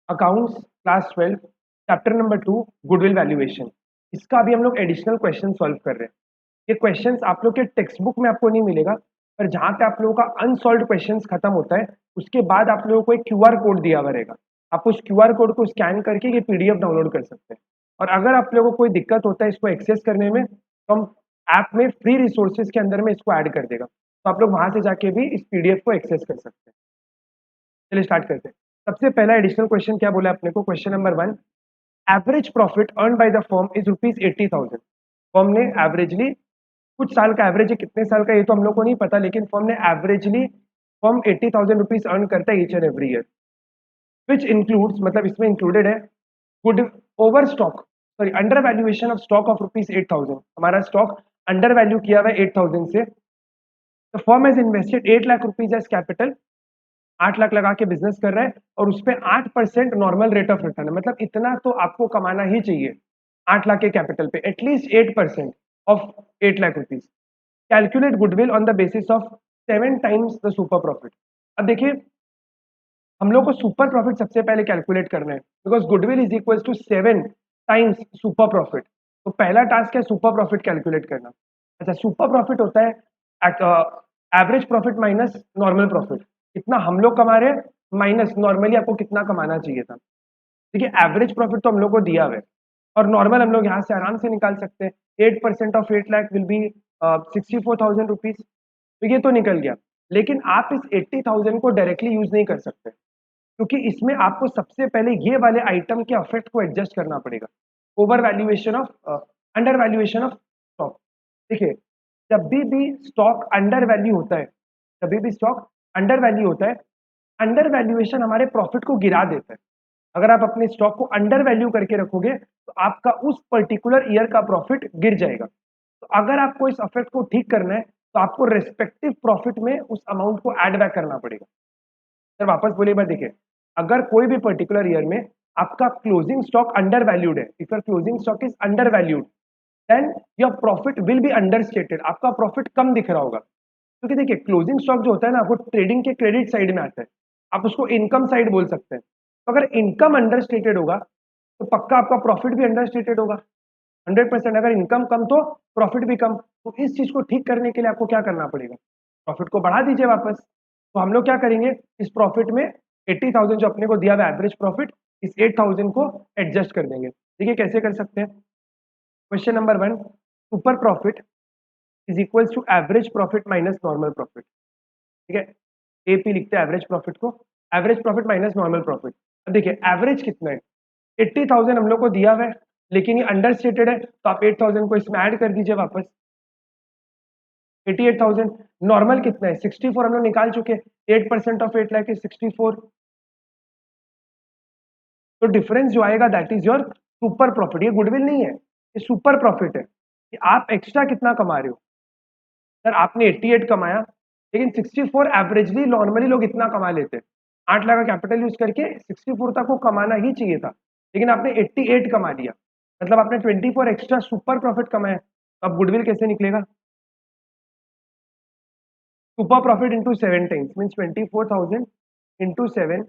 Accounts class 12 chapter number 2 goodwill valuation. इसका अभी हम लोग एडिशनल क्वेश्चन सॉल्व कर रहे हैं। ये क्वेश्चंस आप लोग के टेक्स्ट बुक में आपको नहीं मिलेगा, पर जहाँ पे आप लोगों का अनसॉल्व्ड क्वेश्चंस खत्म होता है उसके बाद आप लोगों को एक क्यूआर कोड दिया हुआ रहेगा। आप उस क्यूआर कोड को स्कैन करके ये पीडीएफ डाउनलोड कर सकते हैं। और अगर आप लोगों को कोई दिक्कत होता है इसको एक्सेस करने में, तो हम ऐप में फ्री रिसोर्सेज के अंदर में इसको ऐड कर देगा, तो आप लोग वहां से जाके भी इस पीडीएफ को एक्सेस कर सकते हैं। चलिए स्टार्ट करते हैं। सबसे पहला एडिशनल क्वेश्चन क्या बोला अपने को, question number 1, average profit earn by the firm is ₹80,000। Firm ने एवरेजली, कुछ साल का एवरेज है, कितने साल का ये तो हम लोग को नहीं पता, लेकिन फर्म ने एवरेजली फर्म 80,000 रुपीज अर्न करता है each and every year, which includes, मतलब इसमें इंक्लूडेड है good over stock, sorry under valuation of stock of ₹8,000। हमारा स्टॉक अंडर वैल्यू किया हुआ है 8,000 से। The firm has invested 8 lakh rupees as capital, 8 lakh लगा के बिजनेस कर रहा है और उस पर 8% नॉर्मल रेट ऑफ रिटर्न है, मतलब इतना तो आपको कमाना ही चाहिए 8 लाख के कैपिटल पे, at least 8% of 8 lakh rupees. Calculate goodwill on the basis of 7 times the super profit. अब देखिए, हम लोग को सुपर प्रॉफिट सबसे पहले कैलकुलेट करना है, because goodwill is equal to 7 times super profit. तो पहला टास्क है सुपर प्रॉफिट कैलकुलेट करना। अच्छा, सुपर प्रॉफिट होता है average profit minus normal profit, कितना हम लोग कमा रहे हैं माइनस नॉर्मली आपको कितना कमाना चाहिए था। देखिए, एवरेज प्रॉफिट तो हम लोग को दिया हुआ है और नॉर्मल हम लोग यहाँ से आराम से निकाल सकते हैं। 8% of 8 lakh will be 64,000 rupees, तो ये तो निकल गया। लेकिन आप इस 80,000 को डायरेक्टली यूज नहीं कर सकते, क्योंकि इसमें आपको सबसे पहले ये वाले आइटम के अफेक्ट को एडजस्ट करना पड़ेगा। Over valuation of, under valuation of stock. देखिए, जब भी स्टॉक अंडर वैल्यू होता है, जब भी स्टॉक अंडर वैल्यू होता है, अंडर वैल्यूएशन हमारे प्रॉफिट को गिरा देता है। अगर आप अपने स्टॉक को अंडर वैल्यू करके रखोगे तो आपका उस पर्टिकुलर ईयर का प्रॉफिट गिर जाएगा। तो अगर आपको इस अफेक्ट को ठीक करना है तो आपको रेस्पेक्टिव प्रॉफिट में उस अमाउंट को ऐड बैक करना पड़ेगा। सर वापस बोलिए, बात देखिए, अगर कोई भी पर्टिकुलर ईयर में आपका क्लोजिंग स्टॉक अंडर वैल्यूड है, if your closing stock is under valued, then your profit will be under stated, आपका प्रॉफिट कम दिख रहा होगा। क्योंकि देखिए, क्लोजिंग स्टॉक जो होता है ना, वो ट्रेडिंग के क्रेडिट साइड में आता है, आप उसको इनकम साइड बोल सकते हैं। तो अगर इनकम अंडर स्टेटेड होगा तो पक्का आपका प्रॉफिट भी अंडर स्टेटेड होगा 100%। अगर इनकम कम तो प्रॉफिट भी कम। तो इस चीज को ठीक करने के लिए आपको क्या करना पड़ेगा, प्रॉफिट को बढ़ा दीजिए वापस। तो हम लोग क्या करेंगे, इस प्रॉफिट में 80,000 जो अपने को दिया हुआ एवरेज प्रॉफिट, इस 8,000 को एडजस्ट कर देंगे। देखिए कैसे कर सकते हैं। Question number 1, super profit is equals to average profit minus normal profit. ठीक है, एपी लिखते हैं एवरेज प्रॉफिट को, average profit minus normal profit. अब देखिए एवरेज कितना है, 80,000 हम लोग को दिया हुआ है, लेकिन ये अंडर स्टेटेड है, तो आप 8,000 को इसमें ऐड कर दीजिए वापस, 88,000। नॉर्मल कितना है, 64 हम लोग निकाल चुके हैं, 8% ऑफ 8 लाख इज 64। तो डिफरेंस जो आएगा that is your super profit. ये गुडविल नहीं है, ये सुपर प्रॉफिट है कि आप एक्स्ट्रा कितना कमा रहे हो। सर आपने 88 कमाया, लेकिन 64 एवरेजली नॉर्मली लोग इतना कमा लेते हैं, 8 लाख का कैपिटल यूज करके 64 तक को कमाना ही चाहिए था, लेकिन आपने 88 कमा लिया, मतलब आपने 24 एक्स्ट्रा सुपर प्रॉफिट कमाया। तो अब गुडविल कैसे निकलेगा, super profit into 7 times means 24,000 into 7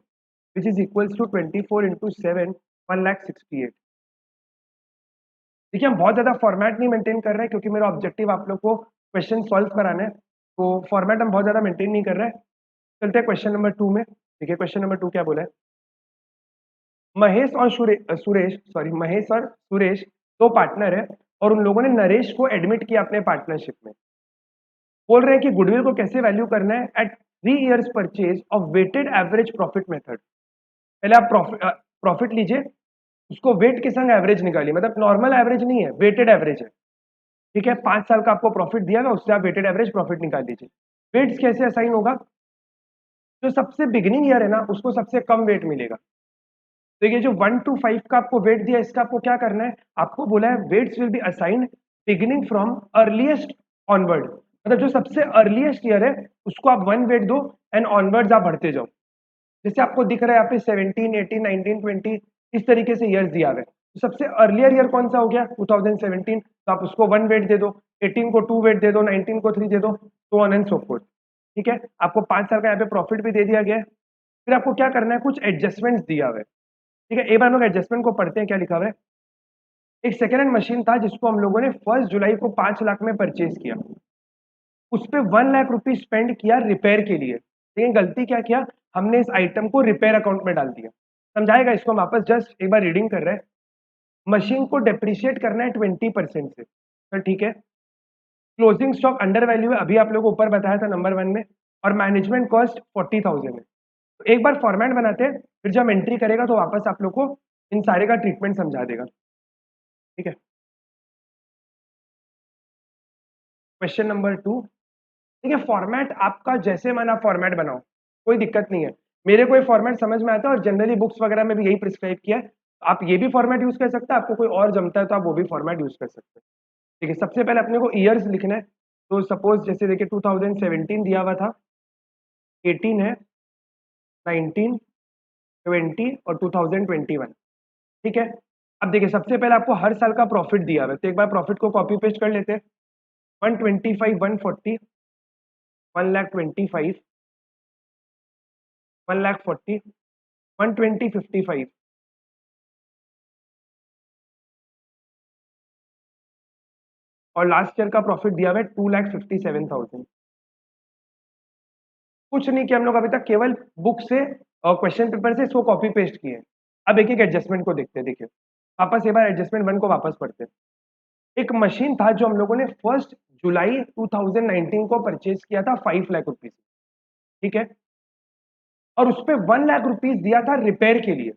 which is equals to 24 into 7, 1,68,000। देखिए, हम बहुत ज़्यादा फॉर्मेट नहीं मेंटेन कर रहे हैं, क्योंकि मेरा ऑब्जेक्टिव आप लोग को क्वेश्चन सॉल्व कराना है, तो फॉर्मेट हम बहुत ज़्यादा मेंटेन नहीं कर रहे हैं। चलते हैं क्वेश्चन नंबर 2 में। देखिए क्वेश्चन नंबर 2 क्या बोला है, महेश और सुरेश दो पार्टनर है और उन लोगों ने नरेश को एडमिट किया अपने पार्टनरशिप में। बोल रहे हैं कि गुडविल को कैसे वैल्यू करना है at 3 years purchase of weighted average profit method. पहले आप प्रॉफिट लीजिए, उसको वेट के संग एवरेज निकालिए, मतलब नॉर्मल एवरेज नहीं है, वेटेड एवरेज है। ठीक है, 5 साल का आपको प्रॉफिट दिया है, उससे आप वेटेड एवरेज प्रॉफिट निकाल लीजिए। वेट्स कैसे असाइन होगा, जो सबसे बिगिनिंग ईयर है ना उसको सबसे कम वेट मिलेगा। तो ये जो 1 to 5 का आपको वेट दिया, इसका आपको क्या करना है, आपको बोला है weights will be assigned beginning from earliest onward, मतलब जो सबसे अर्लीस्ट ईयर है उसको आप 1 वेट दो एंड ऑनवर्ड्स आप बढ़ते जाओ। जैसे आपको दिख रहा है यहाँ पे 17, 18, 19, 20 इस तरीके से ईयर्स दिया हुआ है। तो सबसे अर्लियर ईयर कौन सा हो गया, 2017, तो आप उसको 1 वेट दे दो, 18 को 2 वेट दे दो, 19 को 3 दे दो, so on and so forth। ठीक है, आपको 5 साल का यहाँ पे प्रॉफिट भी दे दिया गया है। फिर आपको क्या करना है, कुछ एडजस्टमेंट्स दिया हुआ है। ठीक है, एक बार हम लोग एडजस्टमेंट को पढ़ते हैं क्या लिखा हुआ है। एक सेकेंड हैंड मशीन था जिसको हम लोगों ने 1 जुलाई को 5 लाख में परचेज किया, उस पे 1 लाख रुपीज स्पेंड किया रिपेयर के लिए, लेकिन गलती क्या किया, हमने इस आइटम को रिपेयर अकाउंट में डाल दिया। समझाएगा इसको हम वापस जस्ट एक बार रीडिंग कर रहे हैं। मशीन को डेप्रिशिएट करना है 20% से, तो ठीक है। क्लोजिंग स्टॉक अंडर वैल्यू है, अभी आप लोगों को ऊपर बताया था नंबर 1 में, और मैनेजमेंट कॉस्ट 40,000 है। तो एक बार फॉर्मेट बनाते हैं, फिर जब एंट्री करेगा तो वापस आप लोग को इन सारे का ट्रीटमेंट समझा देगा। ठीक है, क्वेश्चन नंबर 2। ठीक है, फॉर्मेट आपका जैसे मन आप फॉर्मेट बनाओ, कोई दिक्कत नहीं है। मेरे को ये फॉर्मेट समझ में आता है और जनरली बुक्स वगैरह में भी यही प्रिस्क्राइब किया है। आप ये भी फॉर्मेट यूज कर सकते हैं, आपको कोई और जमता है तो आप वो भी फॉर्मेट यूज कर सकते हैं। ठीक है, सबसे पहले अपने को ईयर्स लिखना है। तो सपोज जैसे देखिए 2017 दिया हुआ था, 18 है, 19, 20 और 2021। ठीक है, अब देखिए सबसे पहले आपको हर साल का प्रॉफिट दिया हुआ है, तो एक बार प्रॉफिट को कॉपी पेस्ट कर लेते हैं। 125, 140, 1,25,, 1,40,, 120, 55, और लास्ट ईयर का प्रॉफिट दिया हुआ है 2,57,000। कुछ नहीं किया हम लोग अभी तक, केवल बुक से और क्वेश्चन पेपर से इसको कॉपी पेस्ट किए। अब एक एक एडजस्टमेंट को देखते हैं। देखिए वापस एक बार एडजस्टमेंट 1 को वापस पढ़ते हैं। एक मशीन था जो हम लोगों ने 1 जुलाई 2019 को परचेज किया था 5 लाख रुपीज। ठीक है, और उस पर 1 लाख रुपीज दिया था रिपेयर के लिए।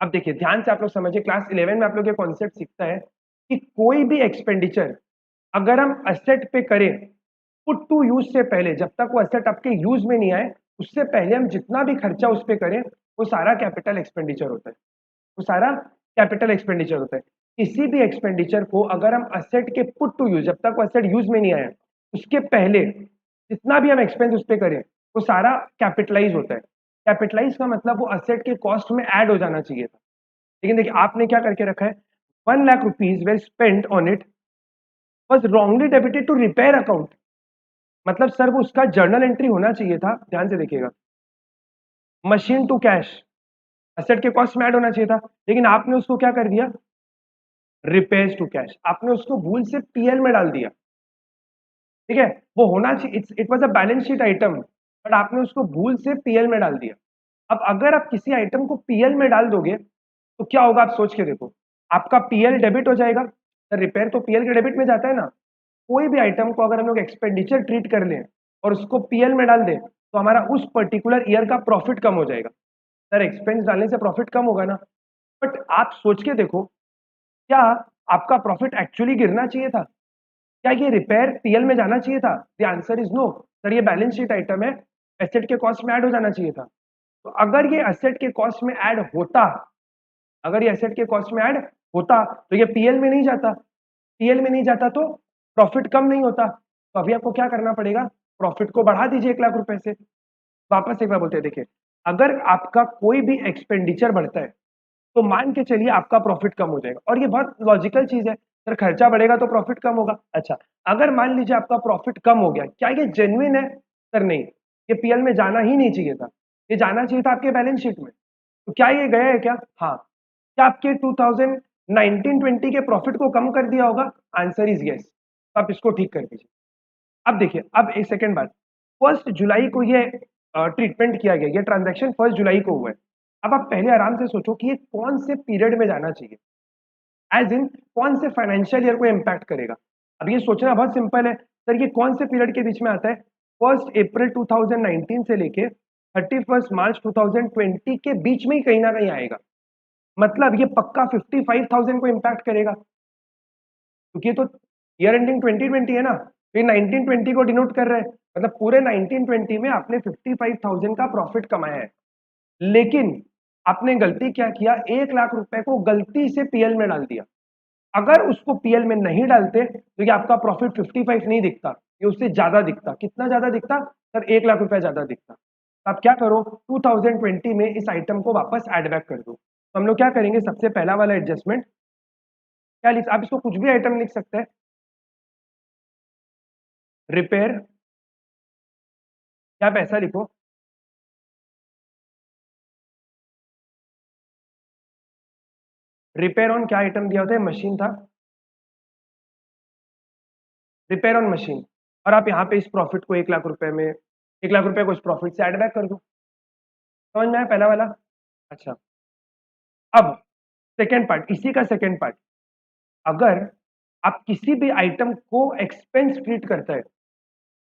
अब देखिए ध्यान से आप लोग समझिए, क्लास 11 में आप लोग ये कॉन्सेप्ट सीखता है कि कोई भी एक्सपेंडिचर अगर हम असेट पे करें पुट टू यूज से पहले, जब तक वो असेट आपके यूज में नहीं आए उससे पहले हम जितना भी खर्चा उस पर करें वो सारा कैपिटल एक्सपेंडिचर होता है। वो सारा कैपिटल एक्सपेंडिचर होता है। किसी भी एक्सपेंडिचर को अगर हम असेट के पुट टू यूज, जब तक वो असेट यूज में नहीं आया उसके पहले जितना भी हम एक्सपेंस उस पर करें वो सारा कैपिटलाइज होता है। कैपिटलाइज का मतलब वो असेट के कॉस्ट में ऐड हो जाना चाहिए था। लेकिन देखिए आपने क्या करके रखा है, 1 lakh rupees were spent on it was wrongly debited to repair account. मतलब सर वो उसका जर्नल एंट्री होना चाहिए था, ध्यान से देखिएगा, मशीन टू कैश, असेट के कॉस्ट में ऐड होना चाहिए था, लेकिन आपने उसको क्या कर दिया, रिपेयर्स टू कैश, आपने उसको भूल से पीएल में डाल दिया। ठीक है, वो होना चाहिए, it was a balance sheet item, but आपने उसको भूल से पीएल में डाल दिया। अब अगर आप किसी आइटम को पीएल में डाल दोगे तो क्या होगा, आप सोच के देखो, आपका पीएल डेबिट हो जाएगा। सर रिपेयर तो पीएल के डेबिट में जाता है ना। कोई भी आइटम को अगर हम लोग एक्सपेंडिचर ट्रीट कर लें और उसको पीएल में डाल दें तो हमारा उस पर्टिकुलर ईयर का प्रॉफिट कम हो जाएगा। सर एक्सपेंस डालने से प्रॉफिट कम होगा ना, बट आप सोच के देखो, क्या आपका प्रॉफिट एक्चुअली गिरना चाहिए था? क्या ये रिपेयर पीएल में जाना चाहिए था? The answer is no. Sir ये बैलेंस शीट आइटम है, एसेट के कॉस्ट में ऐड हो जाना चाहिए था। तो अगर ये एसेट के कॉस्ट में ऐड होता, अगर ये एसेट के कॉस्ट में ऐड होता तो ये पीएल में नहीं जाता, पीएल में नहीं जाता तो प्रॉफिट कम नहीं होता। तो अभी आपको क्या करना पड़ेगा, प्रॉफिट को बढ़ा दीजिए 1 लाख रुपए से। वापस एक बार बोलते हैं, देखिए अगर आपका कोई भी एक्सपेंडिचर बढ़ता है तो मान के चलिए आपका प्रॉफिट कम हो जाएगा, और ये बहुत लॉजिकल चीज है, सर खर्चा बढ़ेगा तो प्रॉफिट कम होगा। अच्छा, अगर मान लीजिए आपका प्रॉफिट कम हो गया, क्या ये जेन्युइन है? सर नहीं, ये पीएल में जाना ही नहीं चाहिए था, ये जाना चाहिए था आपके बैलेंस शीट में। तो क्या ये गया है क्या? हाँ। क्या आपके 2019-20 के प्रॉफिट को कम कर दिया होगा? Answer is yes. आप इसको ठीक कर दीजिए। अब देखिए, अब एक सेकेंड बाद, 1 जुलाई को ये ट्रीटमेंट किया गया, ये ट्रांजैक्शन 1 जुलाई को हुआ है। अब आप पहले आराम से सोचो कि ये कौन से पीरियड में जाना चाहिए, एज इन कौन से फाइनेंशियल ईयर को इम्पैक्ट करेगा। अब ये सोचना बहुत सिंपल है, सर ये कौन से पीरियड के बीच में आता है? 1 अप्रैल 2019 से लेके 31 मार्च 2020 के बीच में ही कहीं ना कहीं आएगा। मतलब ये पक्का 55,000 को इम्पैक्ट करेगा, क्योंकि ये तो ईयर एंडिंग 2020 है ना, तो ये 1920 को डिनोट कर रहा है। मतलब पूरे 1920 में आपने 55,000 का प्रॉफिट कमाया है, लेकिन आपने गलती क्या किया, 1 लाख रुपए को गलती से पीएल में डाल दिया। अगर उसको पीएल में नहीं डालते तो ये आपका प्रॉफिट 55 नहीं दिखता, ये उससे ज्यादा दिखता। कितना ज्यादा दिखता? सर 1 लाख रुपए ज्यादा दिखता। तो आप क्या करो, 2020 में इस आइटम को वापस एड बैक कर दो। तो हम लोग क्या करेंगे, सबसे पहला वाला एडजस्टमेंट क्या लिख, आप इसको कुछ भी आइटम लिख सकते हैं, रिपेयर, या आप ऐसा लिखो, रिपेयर ऑन क्या आइटम दिया होता है, मशीन था, रिपेयर ऑन मशीन, और आप यहाँ पे इस प्रॉफिट को 1 लाख रुपए में, 1 लाख रुपए को इस प्रॉफिट से ऐड बैक कर दो। समझ में आया पहला वाला? अच्छा, अब सेकेंड पार्ट, इसी का सेकेंड पार्ट, अगर आप किसी भी आइटम को एक्सपेंस ट्रीट करते हैं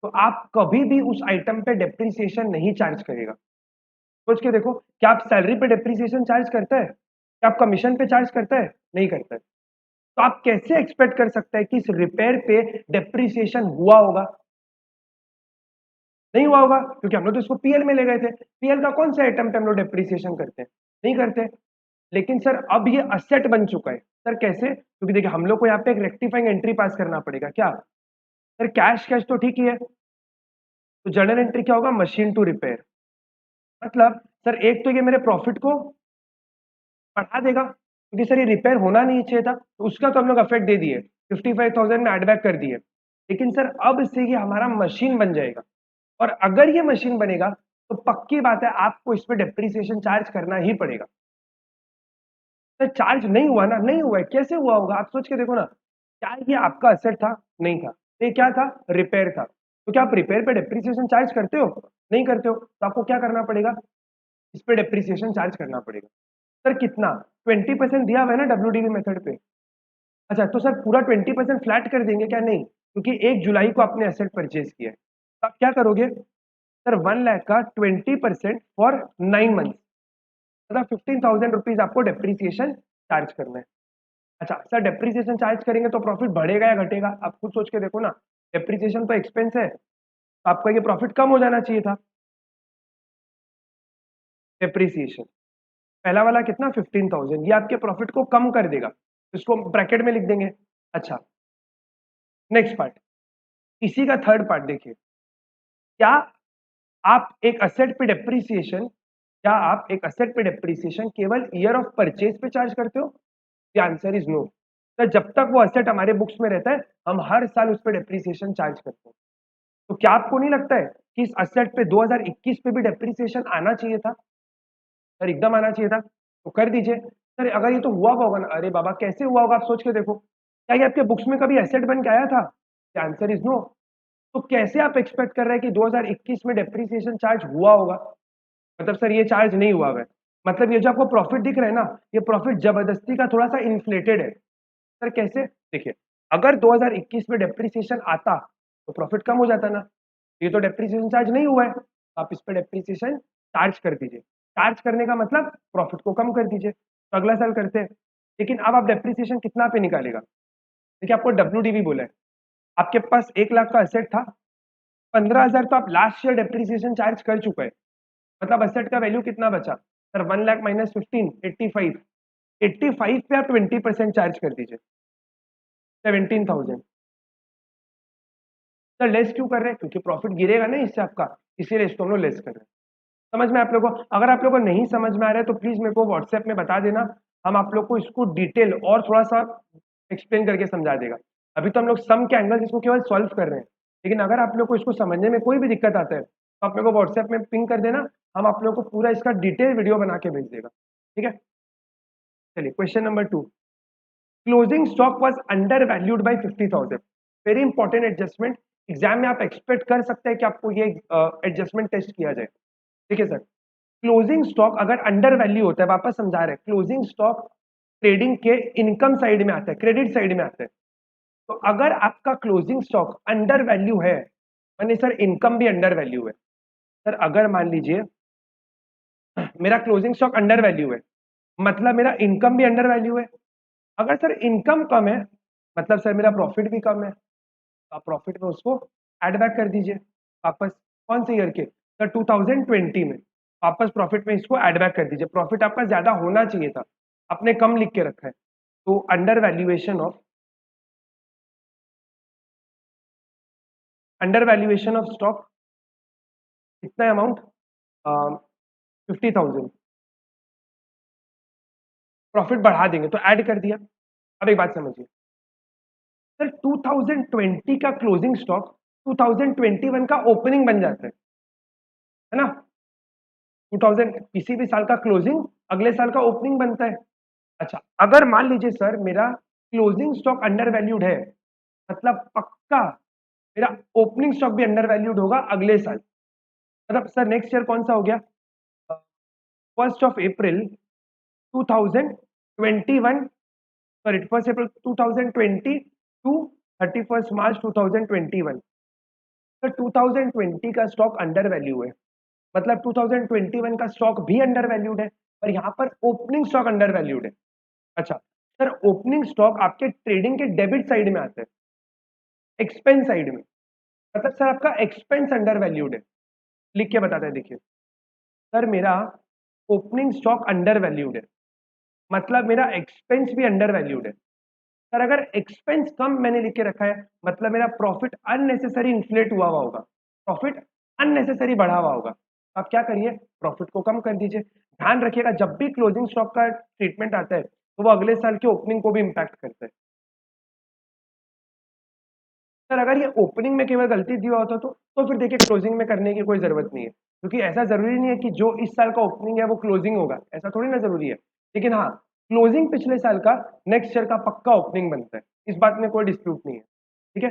तो आप कभी भी उस आइटम पे डेप्रिसिएशन नहीं चार्ज करेगा। सोच के देखो, क्या आप सैलरी पे डेप्रिसिएशन चार्ज करते हैं? क्या आप कमीशन पे चार्ज करते हैं? नहीं करते। तो आप कैसे एक्सपेक्ट कर सकते हैं कि इस रिपेयर पे डेप्रिसिएशन हुआ होगा? नहीं हुआ होगा, क्योंकि हम लोग तो इसको पीएल में ले गए थे। पीएल का कौन सा आइटम पे हम लोग डेप्रिसिएशन करते हैं? नहीं करते। लेकिन सर अब ये असेट बन चुका है। सर कैसे? क्योंकि देखिए हम लोग को यहाँ पे एक रेक्टिफाइंग एंट्री पास करना पड़ेगा। क्या सर? कैश कैश तो ठीक ही है, तो जर्नल एंट्री क्या होगा? Machine to repair. मतलब सर एक तो ये मेरे प्रॉफिट को बढ़ा देगा, क्योंकि सर ये रिपेयर होना नहीं चाहिए था, तो उसका तो हम लोग इफेक्ट दे दिए, 55,000 में एडबैक कर दिए। लेकिन सर अब से ये हमारा मशीन बन जाएगा, और अगर ये मशीन बनेगा तो पक्की बात है आपको इस पे डेप्रिसिएशन चार्ज करना ही पड़ेगा। सर चार्ज नहीं हुआ ना? नहीं हुआ है, कैसे हुआ होगा? आप सोच के देखो ना, क्या ये आपका असेट था? नहीं था। ये क्या था? रिपेयर था। तो क्या आप रिपेयर पे डेप्रिसिएशन चार्ज करते हो? नहीं करते हो, तो आपको क्या करना पड़ेगा? इस पे डेप्रिसिएशन चार्ज करना पड़ेगा। सर कितना? 20% दिया हुआ है ना डब्ल्यूडीवी मेथड पे। अच्छा, तो सर पूरा 20% फ्लैट कर देंगे क्या? नहीं, क्योंकि 1 जुलाई को आपने एसेट परचेज किया है, तो आप क्या करोगे? सर 1 लाख का 20% फॉर 9 मंथ, मतलब 15,000 रुपीज आपको डेप्रिसिएशन चार्ज करना है। अच्छा सर, डेप्रिसिएशन चार्ज करेंगे तो प्रॉफिट बढ़ेगा या घटेगा? आप खुद सोच के देखो ना, डेप्रिसिएशन तो एक्सपेंस है, तो आपका ये प्रॉफिट कम हो जाना चाहिए था। डेप्रिसिएशन पहला वाला कितना? 15,000, ये आपके प्रॉफिट को कम कर देगा, इसको ब्रैकेट में लिख देंगे। अच्छा, नेक्स्ट पार्ट, इसी का थर्ड पार्ट देखिए, क्या आप एक असेट पे डेप्रिसिएशन, क्या आप एक असेट पे डेप्रिसिएशन केवल ईयर ऑफ परचेज पे चार्ज करते हो? The answer is no. तो जब तक वो असेट हमारे बुक्स में रहता है हम हर साल उस पर डेप्रिसिएशन चार्ज करते हैं। तो क्या आपको नहीं लगता है कि इस असेट पे 2021 पे भी डेप्रिसिएशन आना चाहिए था? सर एकदम आना चाहिए था, तो कर दीजिए। सर अगर ये तो हुआ होगा ना, अरे बाबा कैसे हुआ होगा? आप सोच के देखो, क्या ये आपके बुक्स में कभी एसेट बन के आया था? The answer is no. तो कैसे आप एक्सपेक्ट कर रहे हैं कि 2021 में डेप्रिसिएशन चार्ज हुआ होगा? मतलब सर ये चार्ज नहीं हुआ है, मतलब ये जो आपको प्रॉफिट दिख रहा है ना, ये प्रॉफिट जबरदस्ती का थोड़ा सा इन्फ्लेटेड है। सर कैसे? देखिए, अगर 2021 में डेप्रिसिएशन आता तो प्रॉफिट कम हो जाता ना, ये तो डेप्रिसिएशन चार्ज नहीं हुआ है, आप इस पर डेप्रिसिएशन चार्ज कर दीजिए। चार्ज करने का मतलब प्रॉफिट को कम कर दीजिए, तो अगला साल करते हैं। लेकिन अब आप डेप्रिसिएशन कितना पे निकालेगा? देखिए आपको डब्ल्यूडीवी बोला है, आपके पास 1 लाख का एसेट था, 15,000 तो आप लास्ट ईयर डेप्रिसिएशन चार्ज कर चुका है, मतलब एसेट का वैल्यू कितना बचा? Sir 1 lakh minus 15, 85। 85 पे आप 20% चार्ज कर दीजिए, 17,000। सर लेस क्यों कर रहे हैं? क्योंकि प्रॉफिट गिरेगा ना इससे आपका, इसीलिए इसको हम लोग लेस कर रहे हैं। समझ में आप लोगों को? अगर आप लोगों को नहीं समझ में आ रहा है तो प्लीज मेरे को व्हाट्सएप में बता देना, हम आप लोग को इसको डिटेल और थोड़ा सा एक्सप्लेन करके समझा देगा। अभी तो हम लोग सम के एंगल्स इसको केवल सॉल्व कर रहे हैं, लेकिन अगर आप लोग को इसको समझने में कोई भी दिक्कत आता है तो आप लोग को व्हाट्सएप में पिंग कर देना, हम आप लोग को पूरा इसका डिटेल वीडियो बना के भेज देगा। ठीक है, चलिए question number 2, closing stock was under valued bye 50,000। Very important adjustment, exam में आप एक्सपेक्ट कर सकते हैं कि आपको ये एडजस्टमेंट टेस्ट किया जाए। देखिए सर, क्लोजिंग स्टॉक अगर अंडर वैल्यू होता है, वापस समझा रहे हैं, क्लोजिंग स्टॉक ट्रेडिंग के इनकम साइड में आता है, क्रेडिट साइड में आता है। तो अगर आपका क्लोजिंग स्टॉक अंडर वैल्यू है, माने सर इनकम भी अंडर वैल्यू है। सर अगर मान लीजिए मेरा क्लोजिंग स्टॉक अंडर वैल्यू है, मतलब मेरा इनकम भी अंडर वैल्यू है। अगर सर इनकम कम है, मतलब सर मेरा प्रॉफिट भी कम है, तो आप प्रॉफिट में उसको एड बैक कर दीजिए वापस। कौन से ईयर के? सर 2020 में वापस प्रॉफिट में इसको एड बैक कर दीजिए। प्रॉफिट आपका ज्यादा होना चाहिए था, आपने कम लिख के रखा है, तो अंडर वैल्यूएशन ऑफ स्टॉक कितना अमाउंट? 50,000। प्रॉफिट बढ़ा देंगे तो ऐड कर दिया। अब एक बात समझिए सर, 2020 का क्लोजिंग स्टॉक 2021 का ओपनिंग बन जाता है ना? 2000 किसी भी साल का क्लोजिंग अगले साल का ओपनिंग बनता है। अच्छा, अगर मान लीजिए सर मेरा क्लोजिंग स्टॉक अंडर वैल्यूड है, मतलब पक्का मेरा ओपनिंग स्टॉक भी अंडर वैल्यूड होगा अगले साल, मतलब सर नेक्स्ट ईयर कौन सा हो गया, 1 April 2021, sorry 1 April 2020 to 31 March 2021। Sir 2020 का स्टॉक अंडर वैल्यू है, मतलब 2021 का स्टॉक भी अंडर वैल्यूड है, और यहाँ पर ओपनिंग स्टॉक अंडर वैल्यूड है। अच्छा सर, ओपनिंग स्टॉक आपके ट्रेडिंग के डेबिट साइड में आता है, एक्सपेंस साइड में, मतलब सर आपका एक्सपेंस अंडर वैल्यूड है। लिख के बताते हैं, देखिए सर मेरा ओपनिंग स्टॉक अंडर वैल्यूड है, मतलब मेरा एक्सपेंस भी अंडर वैल्यूड है। सर अगर एक्सपेंस कम मैंने लिख के रखा है, मतलब मेरा प्रॉफिट अननेसेसरी इन्फ्लेट हुआ होगा, प्रॉफिट अननेसेसरी बढ़ा हुआ होगा। आप क्या करिए, प्रॉफिट को कम कर दीजिए। ध्यान रखिएगा जब भी क्लोजिंग स्टॉक का ट्रीटमेंट आता है तो वो अगले साल के ओपनिंग को भी इम्पैक्ट करता है। सर अगर ये ओपनिंग में केवल गलती दिया होता तो फिर देखिए क्लोजिंग में करने की कोई जरूरत नहीं है, क्योंकि ऐसा जरूरी नहीं है कि जो इस साल का ओपनिंग है वो क्लोजिंग होगा, ऐसा थोड़ी ना जरूरी है। लेकिन हाँ, क्लोजिंग पिछले साल का नेक्स्ट ईयर का पक्का ओपनिंग बनता है, इस बात में कोई डिस्प्यूट नहीं है। ठीक है,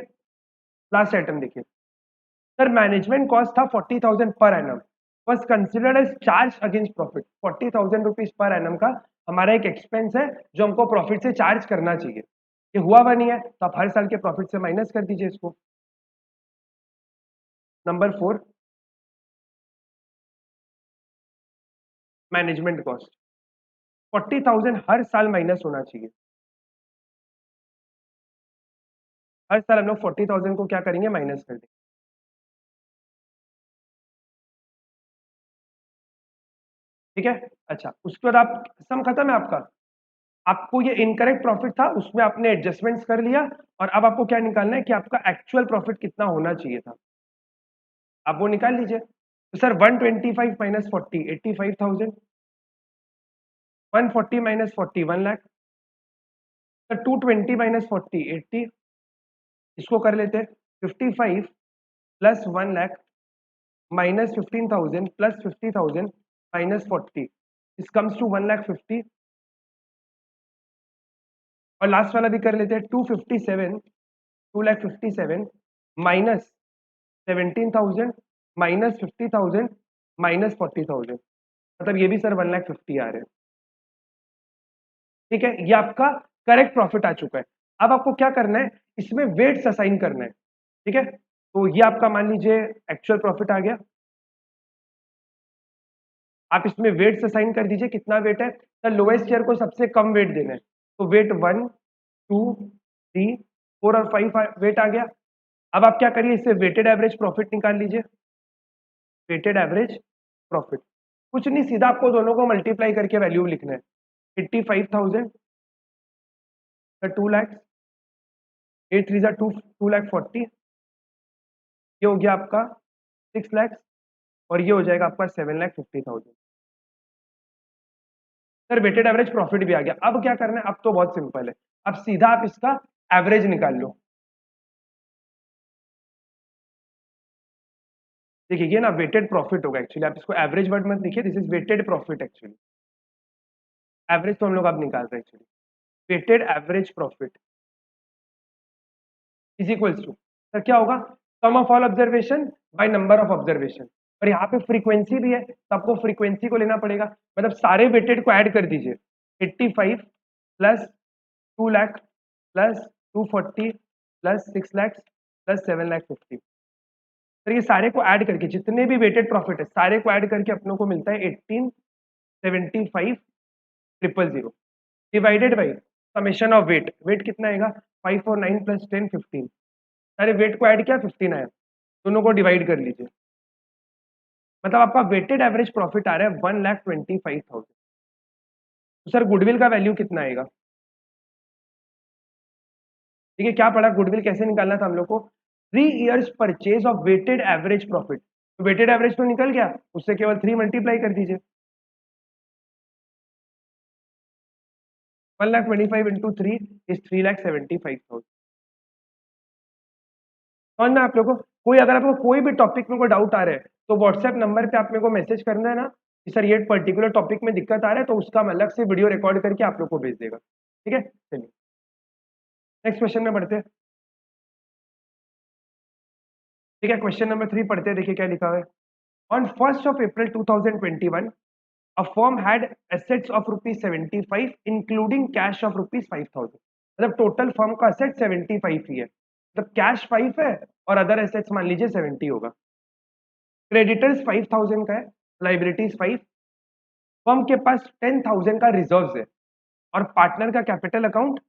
लास्ट आइटम देखिए सर, मैनेजमेंट कॉस्ट था 40,000 per annum, was considered as charge against profit। 40,000 rupees per annum का हमारा एक एक्सपेंस है जो हमको प्रॉफिट से चार्ज करना चाहिए। ये हुआ हुआ नहीं है तो आप हर साल के प्रॉफिट से माइनस कर दीजिए इसको। नंबर 4, मैनेजमेंट कॉस्ट 40,000 हर साल माइनस होना चाहिए। हर साल हम लोग 40,000 को क्या करेंगे, माइनस कर देंगे। ठीक है, अच्छा उसके बाद आप सम खत्म है आपका, आपको ये इनकरेक्ट प्रॉफिट था उसमें आपने एडजस्टमेंट्स कर लिया, और अब आपको क्या निकालना है कि आपका एक्चुअल प्रॉफिट कितना होना चाहिए था, आप वो निकाल लीजिए। तो sir 125 minus 40 85,000, 140 minus 40 1 lakh, sir 220 minus 40 80, इसको कर लेते हैं 55 plus 1 lakh minus 15,000 plus 50,000 minus 40, इस कम्स टू 1,50,000। और लास्ट वाला भी कर लेते हैं 257 माइनस 17,000 माइनस 50,000 माइनस 40,000, मतलब ये भी सर 1,50,000 आ रहे हैं। ठीक है, ये आपका करेक्ट प्रॉफिट आ चुका है। अब आपको क्या करना है, इसमें वेट्स असाइन करना है। ठीक है, तो ये आपका मान लीजिए एक्चुअल प्रॉफिट आ गया, आप इसमें वेट्स असाइन कर दीजिए, कितना वेट है सर, लोएस्ट ईयर को सबसे कम वेट देना है, तो वेट 1 2 3 4 और 5 वेट आ गया। अब आप क्या करिए, इससे वेटेड एवरेज प्रॉफिट निकाल लीजिए, वेटेड एवरेज प्रॉफिट कुछ नहीं, सीधा आपको दोनों को मल्टीप्लाई करके वैल्यू लिखना है। 85,000 2 लाख, 8 3 2 लाख 40, ये हो गया आपका 6 लाख, और ये हो जाएगा आपका 7,50,000। सर वेटेड एवरेज प्रॉफिट भी आ गया। अब क्या करना है, अब तो बहुत सिंपल है, अब सीधा आप इसका एवरेज निकाल लो। देखिए ये ना वेटेड प्रॉफिट होगा एक्चुअली, आप इसको एवरेज वर्ड मत लिखिए, this is weighted profit actually. Average तो हम लोग अब निकाल रहे हैं actually, weighted average profit is equals to, sir क्या होगा, sum of all observation by number of observation, और यहाँ पे फ्रीक्वेंसी भी है तो आपको फ्रीक्वेंसी को लेना पड़ेगा, मतलब सारे वेटेड को ऐड कर दीजिए। 85 plus 2 lakh plus 240 plus 6 lakh plus 7,50,000, तो ये सारे को ऐड करके जितने भी वेटेड प्रॉफिट है सारे को ऐड करके अपनों को मिलता है 1875,000 divided by summation of weight, weight कितना आएगा 5 और 9 प्लस 10 15, सारे वेट को ऐड किया 15 आया, दोनों को डिवाइड कर लीजिए, मतलब आपका वेटेड एवरेज प्रॉफिट आ रहा है 1,25,000। तो सर गुडविल का वैल्यू कितना आएगा, ठीक है क्या पढ़ा, गुडविल कैसे निकालना था हम लोग को, 3 years purchase of weighted average profit, तो वेटेड एवरेज तो निकल गया, उससे केवल 3 मल्टीप्लाई कर दीजिए, 1,25,000 इंटू 3 इज 3,75,000। समझ में आप लोगों को, कोई अगर आपको कोई भी टॉपिक में कोई डाउट आ रहा है तो व्हाट्सएप नंबर पे आप मेरे को मैसेज करना है ना, कि सर ये पर्टिकुलर टॉपिक में दिक्कत आ रहा है, तो उसका हम अलग से वीडियो रिकॉर्ड करके आप लोग को भेज देगा। ठीक है, चलिए नेक्स्ट क्वेश्चन में बढ़ते हैं। ठीक है, क्वेश्चन नंबर 3 पढ़ते हैं, देखिए क्या लिखा हुआ है। On 1st of April 2021, a firm had assets of rupees 75 including cash of rupees 5000। मतलब टोटल फर्म का असेट 75 ही है, मतलब कैश 5 है और अदर एसेट्स मान लीजिए 70 होगा। क्रेडिटर्स 5000 का है, लाइबिलिटीज 5, फर्म के पास 10,000 का रिजर्व्स है और पार्टनर का कैपिटल अकाउंट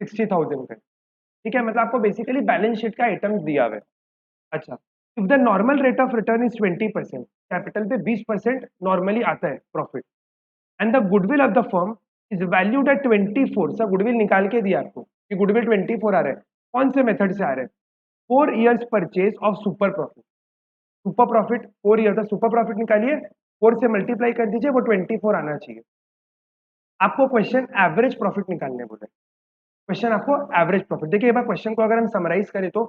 60,000 का है। ठीक है, मतलब आपको बेसिकली बैलेंस शीट का आइटम्स दिया हुआ है। अच्छा, if the normal rate of return is 20%, capital पे 20% नॉर्मली आता है profit, and the goodwill of the firm is valued at 24, sir goodwill निकाल के दिया आपको कि गुडविल 24 आ रहा है, कौन से मेथड से आ रहा है? 4 years purchase of super profit. Super profit 4 year था, सुपर प्रॉफिट निकालिए, 4 से मल्टीप्लाई कर दीजिए, वो 24 आना चाहिए। आपको क्वेश्चन एवरेज प्रॉफिट निकालने बोले, क्वेश्चन आपको एवरेज प्रॉफिट। देखिए एक बार क्वेश्चन को अगर हम समराइज करें तो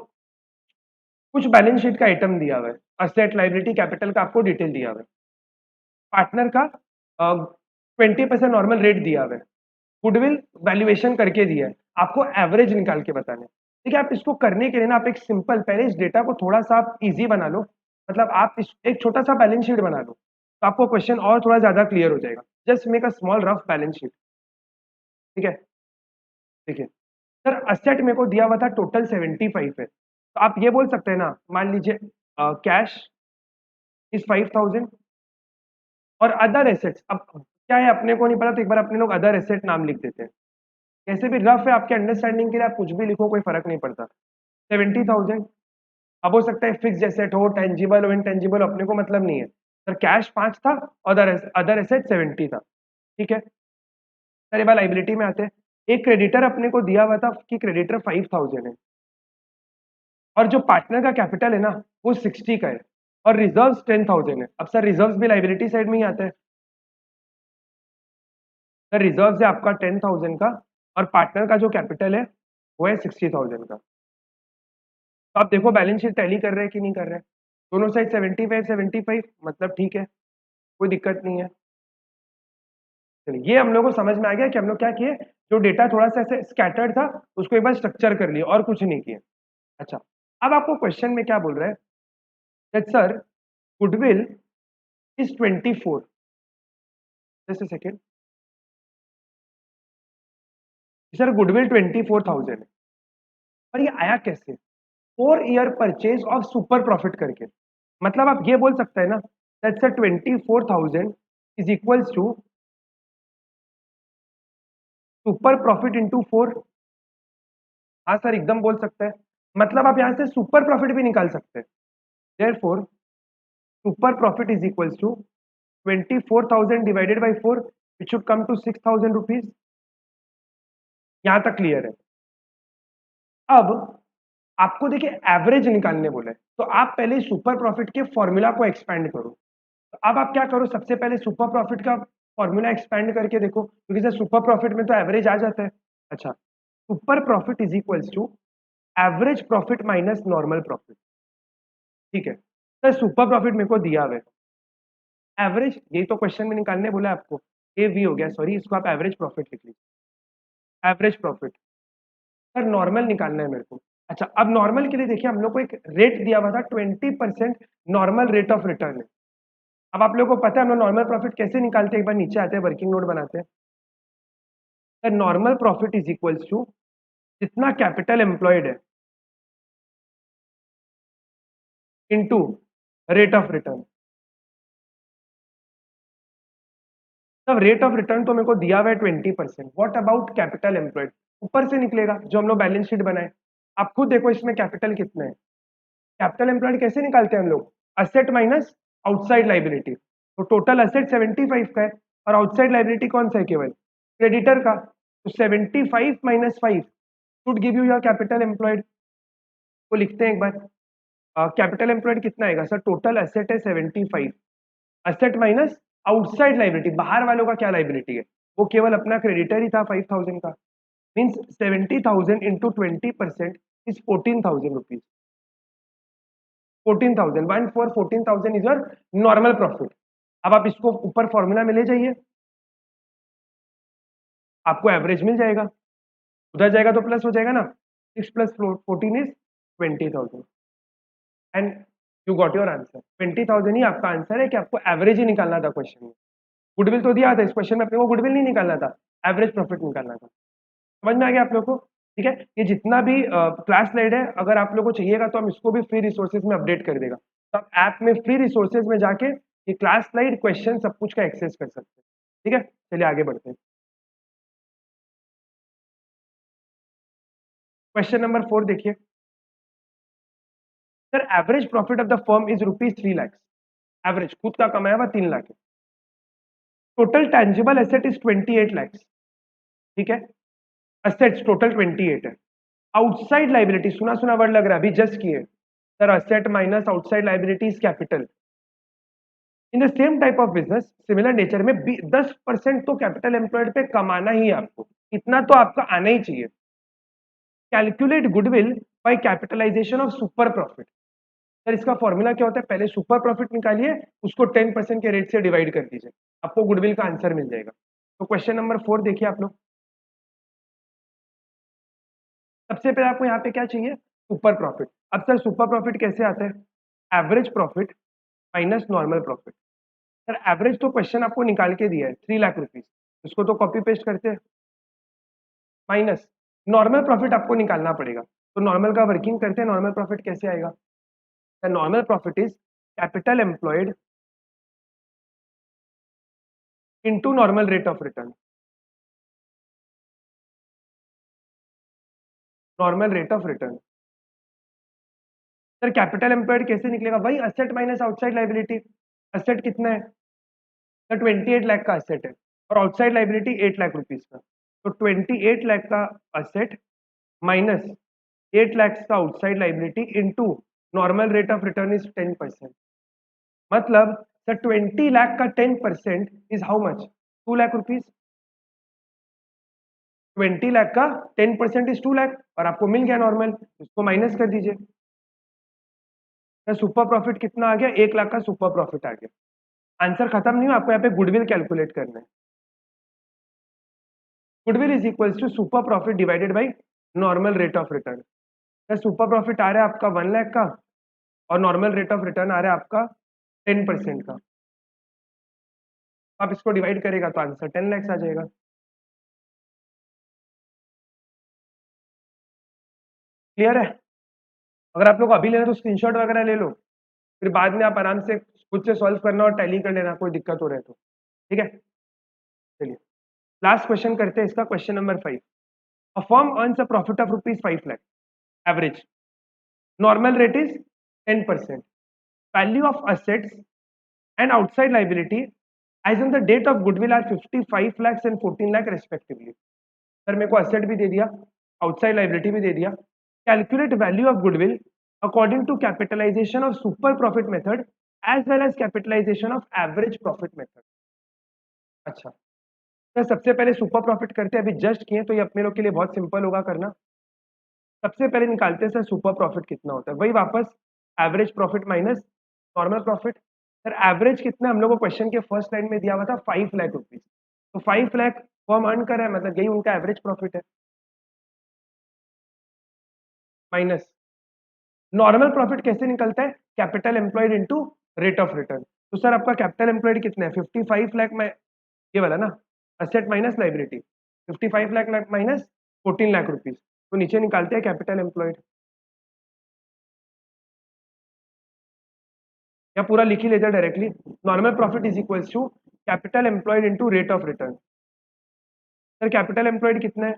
कुछ बैलेंस शीट का आइटम दिया हुआ है, असेट लायबिलिटी कैपिटल का आपको डिटेल दिया हुआ है, पार्टनर का 20% नॉर्मल रेट दिया हुआ है, गुडविल वैल्यूएशन करके दिया है, आपको एवरेज निकाल के बताना है। ठीक है, आप इसको करने के लिए ना आप एक सिंपल, पहले इस डेटा को थोड़ा सा आप इजी बना लो, मतलब आप एक छोटा सा बैलेंस शीट बना लो, तो आपको क्वेश्चन और थोड़ा ज्यादा क्लियर हो जाएगा। Just make a small rough balance sheet. ठीक है, देखिए सर असेट मेरे को दिया हुआ था टोटल 75 है, तो आप ये बोल सकते हैं ना, मान लीजिए कैश इज 5000 और अदर एसेट्स, अब क्या है अपने को नहीं पता, तो एक बार अपने लोग अदर एसेट नाम लिख देते हैं। कैसे भी रफ है, आपके अंडरस्टैंडिंग के लिए आप कुछ भी लिखो, कोई फर्क नहीं पड़ता। 70,000, अब हो सकता है फिक्स एसेट हो, टेंजिबल हो, इनटेंजिबल, अपने को मतलब नहीं है। सर कैश 5 था, अदर एसेट 70 था। ठीक है सर, ये बार लाइबिलिटी में आते हैं। एक क्रेडिटर अपने को दिया हुआ था कि क्रेडिटर 5000 है, और जो पार्टनर का कैपिटल है ना वो 60 का है, और रिजर्व्स 10,000 है। अब सर रिजर्व्स भी लाइबिलिटी साइड में ही आता है, सर रिजर्व्स है आपका 10,000 का, और पार्टनर का जो कैपिटल है वो है 60,000 का। तो आप देखो बैलेंस शीट टैली कर रहे हैं कि नहीं कर रहे हैं, दोनों साइड 75 मतलब ठीक है, कोई दिक्कत नहीं है। चलिए ये हम लोग को समझ में आ गया कि हम लोग क्या किए, जो डेटा थोड़ा सा ऐसे स्कैटर्ड था उसको एक बार स्ट्रक्चर कर लिया और कुछ नहीं किया। अच्छा, अब आपको क्वेश्चन में क्या बोल रहा है that sir goodwill is 24, just a second, sir goodwill 24,000 है, और ये आया कैसे? 4 year purchase of super profit करके, मतलब आप ये बोल सकते हैं ना that sir 24,000 is equals to super profit into 4। हाँ सर एकदम बोल सकते हैं, मतलब आप यहाँ से सुपर प्रॉफिट भी निकाल सकते हैं। Therefore super profit is equals to 24,000 divided by 4, it should come to 6,000 rupees. यहाँ तक क्लियर है? अब आपको देखिए एवरेज निकालने बोले, तो आप पहले सुपर प्रॉफिट के फॉर्मूला को एक्सपेंड करो। तो अब आप क्या करो, सबसे पहले सुपर प्रॉफिट का फॉर्मूला एक्सपेंड करके देखो, क्योंकि सर सुपर प्रॉफिट में तो एवरेज आ जाता है। अच्छा, super profit is equals to average profit minus normal profit. ठीक है सर, सुपर प्रॉफिट मेरे को दिया हुआ है, एवरेज यही तो क्वेश्चन में निकालने बोला है आपको, ए वी हो गया, सॉरी इसको आप एवरेज प्रॉफिट लिख लीजिए, एवरेज प्रॉफिट। सर नॉर्मल निकालना है मेरे को। अच्छा, अब नॉर्मल के लिए देखिए हम लोग को एक रेट दिया हुआ था 20% नॉर्मल रेट ऑफ रिटर्न है। अब आप लोगों को पता है हम लोग नॉर्मल प्रॉफिट कैसे निकालते हैं, एक बार नीचे आते हैं, वर्किंग नोट बनाते हैं। Sir normal profit is equals to जितना कैपिटल एम्प्लॉयड है इनटू रेट ऑफ रिटर्न। तब रेट ऑफ रिटर्न तो मेरे को दिया हुआ है 20%, व्हाट अबाउट कैपिटल एम्प्लॉयड? ऊपर से निकलेगा जो हम लोग बैलेंस शीट बनाए। आप खुद देखो इसमें कैपिटल कितना है, कैपिटल एम्प्लॉयड कैसे निकालते हैं हम लोग, असेट माइनस आउटसाइड लाइबिलिटी। तो टोटल असेट 75 का है और आउटसाइड लाइबिलिटी कौन सा है, केवल क्रेडिटर का, तो 75 minus 5 should give you your capital employed. को लिखते हैं एक बार, कैपिटल एम्प्लॉयड कितना आएगा सर, टोटल एसेट है 75, असेट माइनस आउटसाइड लाइबिलिटी, बाहर वालों का क्या लाइबिलिटी है, वो केवल अपना क्रेडिटर ही था 5,000 का, means 70,000 into 20% is 14,000 rupees. 14,000 1 for 14,000 is your normal profit. अब आप इसको ऊपर फॉर्मूला में ले जाइए, आपको एवरेज मिल जाएगा, उधर जाएगा तो प्लस हो जाएगा ना, 6 + 14 is 20,000 and you got your answer. 20,000 ही आपका आंसर है कि आपको एवरेज ही निकालना था क्वेश्चन में। गुडविल तो दिया था इस क्वेश्चन में, अपने को गुडविल नहीं निकालना था, एवरेज प्रॉफिट निकालना था। समझ में आ गया आप लोग को? ठीक है, ये जितना भी क्लास स्लाइड है, अगर आप लोग को चाहिएगा तो हम इसको भी फ्री रिसोर्सेज में अपडेट कर देगा, तो आप ऐप में फ्री रिसोर्सेज में जाके ये क्लास स्लाइड, क्वेश्चन सब कुछ का एक्सेस कर सकते हैं। ठीक है, चलिए आगे बढ़ते हैं। क्वेश्चन नंबर 4 देखिए, sir average profit of the firm is ₹3 lakh, average खुद का कमाया हुआ 3 लाख है। Total tangible asset is 28 lakh. ठीक है, असेट्स टोटल 28 है। आउटसाइड लाइबिलिटी, सुना सुना वर्ड लग रहा है, अभी जस्ट किए sir, asset minus outside liability is capital. In the same type of business similar nature में 10% तो कैपिटल एम्प्लॉयड पे कमाना ही है आपको, इतना तो आपका आना ही चाहिए। Calculate goodwill by capitalization of super profit. Sir इसका फॉर्मूला क्या होता है, पहले सुपर प्रॉफिट निकालिए, उसको 10% के रेट से डिवाइड कर दीजिए, आपको गुडविल का आंसर मिल जाएगा। तो क्वेश्चन नंबर 4 देखिए आप लोग, सबसे पहले आपको यहाँ पे क्या चाहिए, सुपर प्रॉफिट। अब सर सुपर प्रॉफिट कैसे आता है, average profit minus normal profit. Sir average तो क्वेश्चन आपको निकाल के दिया है 3 लाख रुपीज, इसको तो कॉपी पेस्ट करते हैं, माइनस नॉर्मल प्रॉफिट आपको निकालना पड़ेगा, तो नॉर्मल का वर्किंग करते हैं। नॉर्मल प्रॉफिट कैसे आएगा, normal profit is capital employed into normal rate of return, normal rate of return. Sir capital employed कैसे निकलेगा, वही asset minus outside liability. Asset कितना है, सर 28 लाख का असेट है और आउटसाइड लाइबिलिटी 8 लाख रुपीज का, तो 28 लाख का असेट माइनस 8 लाख का outside liability into normal rate of return is 10%। मतलब सर 20 लाख का 10% is how much, 2 lakh rupees. 20 lakh का 10% इज 2 लाख और आपको मिल गया नॉर्मल, उसको माइनस कर दीजिए। सुपर प्रॉफिट कितना आ गया, 1 लाख का सुपर प्रॉफिट आ गया। आंसर खत्म नहीं हुआ, आपको यहाँ पे गुडविल कैलकुलेट करना है। Goodwill is equals to super profit divided by normal rate of return. Super profit आ रहा है आपका 1 लाख का और नॉर्मल रेट ऑफ रिटर्न आ रहा है आपका 10% का, आप इसको डिवाइड करेगा तो आंसर 10 लाख आ जाएगा। क्लियर है? अगर आप लोग अभी लेना तो स्क्रीनशॉट वगैरह ले लो, फिर बाद में आप आराम से खुद से सॉल्व करना और टैली कर लेना, कोई दिक्कत हो रहा है तो। ठीक है, चलिए लास्ट क्वेश्चन करते हैं इसका, question number 5। A firm earns a profit of ₹5 lakh, average, normal rate is 10%, value of assets and outside liability as on the date of goodwill are 55 lakhs and 14 lakh respectively। Sir मेरे को asset भी दे दिया, outside liability भी दे दिया। Calculate value of goodwill according to capitalization of super profit method as well as capitalization of average profit method. अच्छा sir सबसे पहले सुपर प्रॉफिट करते हैं, अभी जस्ट किए तो ये अपने लोग के लिए बहुत सिंपल होगा करना। सबसे पहले निकालते हैं सर सुपर प्रॉफिट कितना होता है, वही वापस average profit minus normal profit. Sir average कितना हम लोग को क्वेश्चन के फर्स्ट लाइन में दिया हुआ था 5 लाख रुपीज, तो 5 लाख वो हम अर्न कर रहे हैं, मतलब यही उनका एवरेज प्रॉफिट है, माइनस नॉर्मल प्रॉफिट कैसे निकलता है, capital employed into rate of return. तो सर आपका कैपिटल एम्प्लॉयड कितना है 55 लाख में, ये वाला ना, asset minus liability 55 lakh minus 14 lakh rupees, तो नीचे निकालते हैं कैपिटल एम्प्लॉयड, या पूरा लिख ही लेते हैं directly. Normal profit is equals to capital employed into rate of return. Sir capital employed कितना है,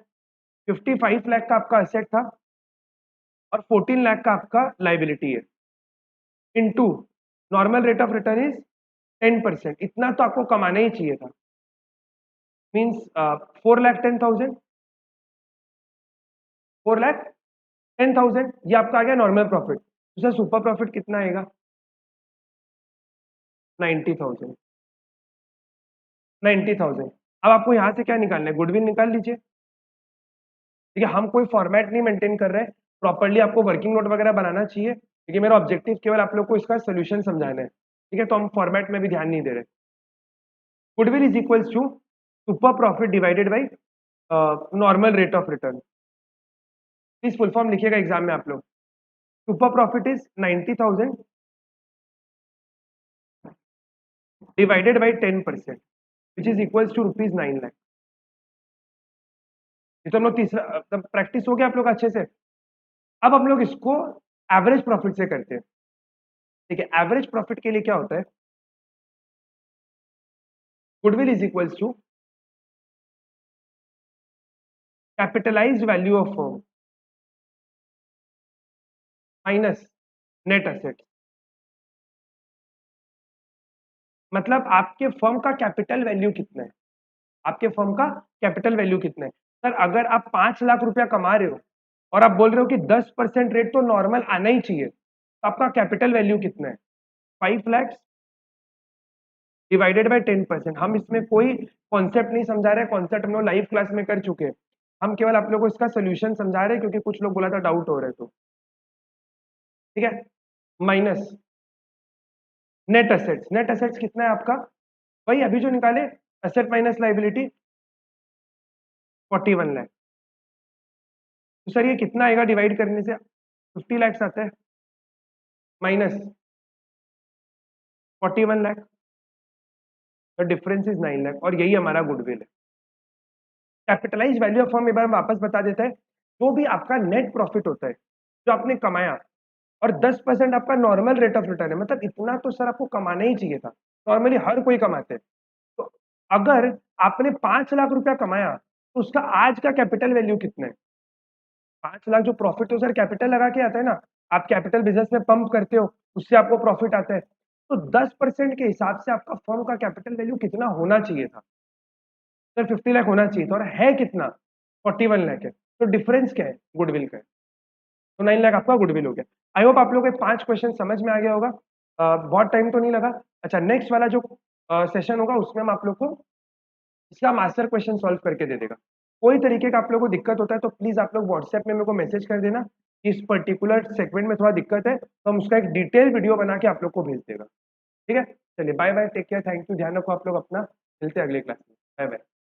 55 लाख का आपका असेट था और 14 लाख का आपका लाइबिलिटी है, into normal rate of return is 10%, इतना तो आपको कमाना ही चाहिए था, मीन्स 4,10,000, 4,10,000 ये आपका आ गया नॉर्मल प्रॉफिट। तो सर सुपर प्रॉफिट कितना आएगा, 90,000, 90,000। अब आपको यहाँ से क्या निकालना है, गुडविल निकाल लीजिए। ठीक है, हम कोई फॉर्मेट नहीं मेंटेन कर रहे हैं, प्रॉपर्ली आपको वर्किंग नोट वगैरह बनाना चाहिए, क्योंकि मेरा ऑब्जेक्टिव केवल आप लोग को इसका सोल्यूशन समझाना है। ठीक है, तो हम फॉर्मेट में भी ध्यान नहीं दे रहे। Goodwill is equals to super profit divided by normal rate of return. Please full form लिखिएगा एग्जाम में आप लोग। Super profit is 90,000 divided by 10% which is equals to ₹9 lakh. ये तो हम लोग तीसरा प्रैक्टिस हो गया आप लोग अच्छे से। अब हम लोग इसको एवरेज प्रॉफिट से करते हैं। ठीक है, एवरेज प्रॉफिट के लिए क्या होता है, goodwill is equals to capitalized value of firm minus net asset. मतलब आपके फर्म का कैपिटल वैल्यू कितना है, आपके फर्म का कैपिटल वैल्यू कितना है। सर अगर आप 5 लाख रुपया कमा रहे हो और आप बोल रहे हो कि 10% रेट तो नॉर्मल आना ही चाहिए, तो आपका कैपिटल वैल्यू कितना है, 5 लाख डिवाइडेड बाय 10%। हम इसमें कोई कॉन्सेप्ट नहीं समझा रहे, कॉन्सेप्ट हम लोग लाइव क्लास में कर चुके हैं। हम केवल आप लोगों को इसका सोल्यूशन समझा रहे हैं क्योंकि कुछ लोग बोला था डाउट हो रहे तो। ठीक है, minus net assets. Net assets कितना है आपका, वही अभी जो निकाले, एसेट माइनस लाइबिलिटी 41 लाख। तो सर ये कितना आएगा डिवाइड करने से, 50 लाख आता है minus 41 lakh, the difference is 9 lakh, और यही हमारा गुडविल है। कैपिटलाइज वैल्यू ऑफ फर्म एक बार वापस बता देता है, जो भी आपका नेट प्रॉफिट होता है जो आपने कमाया, और 10% आपका नॉर्मल रेट ऑफ रिटर्न है, मतलब इतना तो सर आपको कमाना ही चाहिए था, नॉर्मली हर कोई कमाते हैं। तो अगर आपने 5 लाख रुपया कमाया तो उसका आज का कैपिटल वैल्यू कितना है, 5 लाख जो प्रॉफिट तो सर कैपिटल लगा के आता है ना, आप कैपिटल बिजनेस में पंप करते हो, उससे आपको प्रॉफिट आता है। तो 10% के हिसाब से आपका फर्म का कैपिटल वैल्यू कितना होना चाहिए था, सर 50 लाख होना चाहिए था, और है कितना, 41 लाख है। तो डिफरेंस क्या है, गुडविल का है। तो 9 लाख आपका गुडविल हो गया। आई होप आप लोगों को 5 क्वेश्चन समझ में आ गया होगा। बहुत टाइम तो नहीं लगा। अच्छा, नेक्स्ट वाला जो सेशन होगा उसमें हम आप लोग को इसका मास्टर क्वेश्चन सॉल्व करके दे देगा। कोई तरीके का आप लोगों को दिक्कत होता है तो प्लीज आप लोग व्हाट्सएप में मेरे को मैसेज कर देना कि इस पर्टिकुलर सेगमेंट में थोड़ा दिक्कत है, तो हम उसका एक डिटेल वीडियो बना के आप लोग को भेज देगा। ठीक है, चलिए bye bye, take care, thank you, ध्यान रखो आप लोग अपना, मिलते हैं अगले क्लास में, बाय बाय।